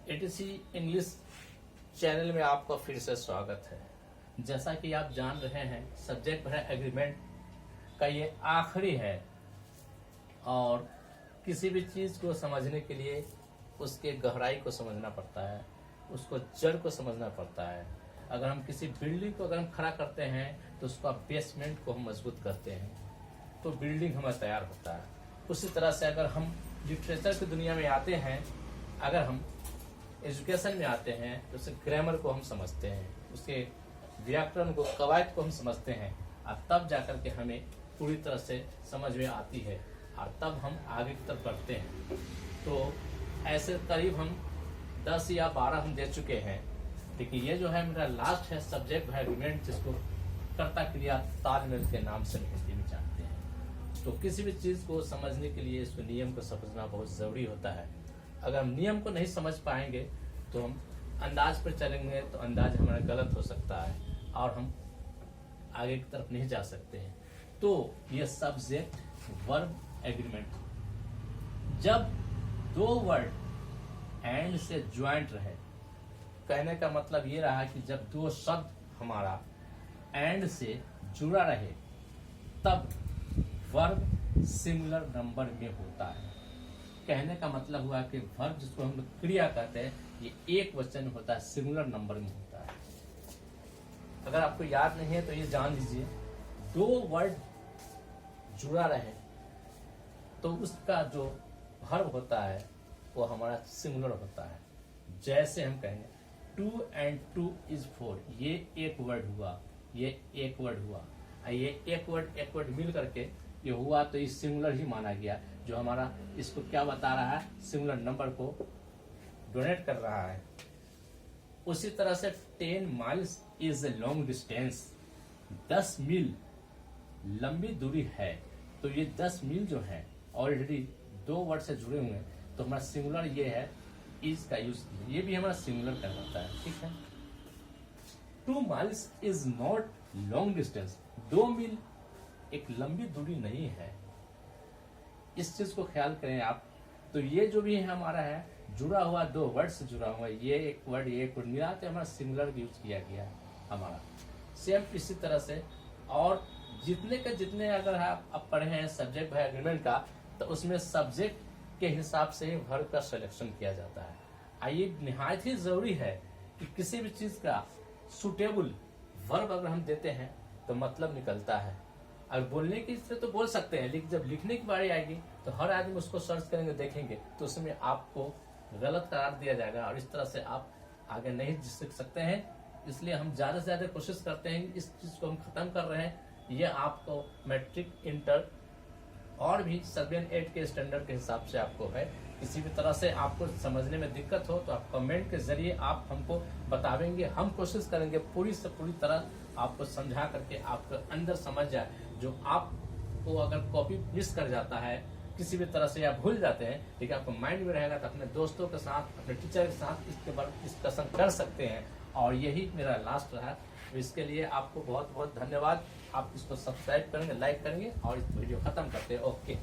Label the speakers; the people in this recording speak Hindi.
Speaker 1: एटीसी इंग्लिश चैनल में आपका फिर से स्वागत है। जैसा कि आप जान रहे हैं, सब्जेक्ट है एग्रीमेंट का ये आखिरी है और किसी भी चीज़ को समझने के लिए उसके गहराई को समझना पड़ता है, उसको जड़ को समझना पड़ता है। अगर हम किसी बिल्डिंग को अगर हम खड़ा करते हैं तो उसका बेसमेंट को हम मजबूत करते हैं तो बिल्डिंग हमारा तैयार होता है। उसी तरह से अगर हम लिटरेचर की दुनिया में आते हैं, अगर हम एजुकेशन में आते हैं तो उसके ग्रामर को हम समझते हैं, उसके व्याकरण को, कवायद को हम समझते हैं और तब जाकर के हमें पूरी तरह से समझ में आती है और तब हम आगे की तरफ बढ़ते हैं। तो ऐसे करीब हम 10 या 12 हम दे चुके हैं, लेकिन ये जो है मेरा लास्ट है सब्जेक्ट है एग्रीमेंट, जिसको कर्ता क्रिया तालमेल के नाम से हिंदी में जानते हैं। तो किसी भी चीज को समझने के लिए इसको नियम को समझना बहुत जरूरी होता है। अगर हम नियम को नहीं समझ पाएंगे तो हम अंदाज पर चलेंगे तो अंदाज हमारा गलत हो सकता है और हम आगे की तरफ नहीं जा सकते हैं। तो ये सब्जेक्ट वर्ब एग्रीमेंट, जब दो वर्ड एंड से ज्वाइंट रहे, कहने का मतलब ये रहा कि जब दो शब्द हमारा एंड से जुड़ा रहे तब वर्ब सिंगुलर नंबर में होता है। कहने का मतलब हुआ कि वर्ब जिसको हम क्रिया कहते हैं ये एक वचन होता है, सिंगुलर नंबर में होता है। अगर आपको याद नहीं है तो ये जान लीजिए, दो वर्ड जुड़ा रहे तो उसका जो वर्ब होता है वो हमारा सिंगुलर होता है। जैसे हम कहेंगे 2 and 2 is 4, ये एक वर्ड हुआ, ये एक वर्ड हुआ, ये एक वर्ड मिल करके ये हुआ तो ये सिंगुलर ही माना गया, जो हमारा इसको क्या बता रहा है, सिंगुलर नंबर को डोनेट कर रहा है। उसी तरह से 10 miles is a long distance, 10 मील लंबी दूरी है। तो ये 10 मील जो है ऑलरेडी दो वर्ड से जुड़े हुए हैं, तो हमारा सिंगुलर ये है, इज का यूज किया, ये भी हमारा सिंगुलर कहलाता है। ठीक है। 2 miles is not long distance, 2 मील एक लंबी दूरी नहीं है। इस चीज को ख्याल करें आप। तो ये जो भी है हमारा है जुड़ा हुआ, दो वर्ड से जुड़ा हुआ, ये एक वर्ड मिला तो हमारा सिंगुलर यूज किया गया है हमारा। सेम इसी तरह से और जितने अगर आप पढ़े हैं सब्जेक्ट है एग्रीमेंट का, तो उसमें सब्जेक्ट के हिसाब से ही वर्ब का सिलेक्शन किया जाता है। आइए, निहायत ही जरूरी है कि किसी भी चीज का सुटेबल वर्ब अगर हम देते हैं तो मतलब निकलता है। अगर बोलने की से तो बोल सकते हैं, लेकिन जब लिखने की बारी आएगी तो हर आदमी उसको सर्च करेंगे, देखेंगे तो उसमें आपको गलत करार दिया जाएगा और इस तरह से आप आगे नहीं सीख सकते हैं। इसलिए हम ज्यादा से ज्यादा कोशिश करते हैं, इस चीज को हम खत्म कर रहे हैं। ये आपको मैट्रिक, इंटर और भी 7, 8 के स्टैंडर्ड के हिसाब से आपको है। किसी भी तरह से आपको समझने में दिक्कत हो तो आप कमेंट के जरिए आप हमको बतावेंगे, हम कोशिश करेंगे पूरी से पूरी तरह आपको समझा करके आपके अंदर समझ जाए। जो आपको अगर कॉपी मिस कर जाता है किसी भी तरह से या भूल जाते हैं, लेकिन आपको माइंड में रहेगा तो अपने दोस्तों के साथ, अपने टीचर के साथ इसके बारे में डिस्कशन कर सकते हैं। और यही मेरा लास्ट रहा, तो इसके लिए आपको बहुत बहुत धन्यवाद। आप इसको सब्सक्राइब करेंगे, लाइक करेंगे और इस वीडियो खत्म करते हैं। ओके।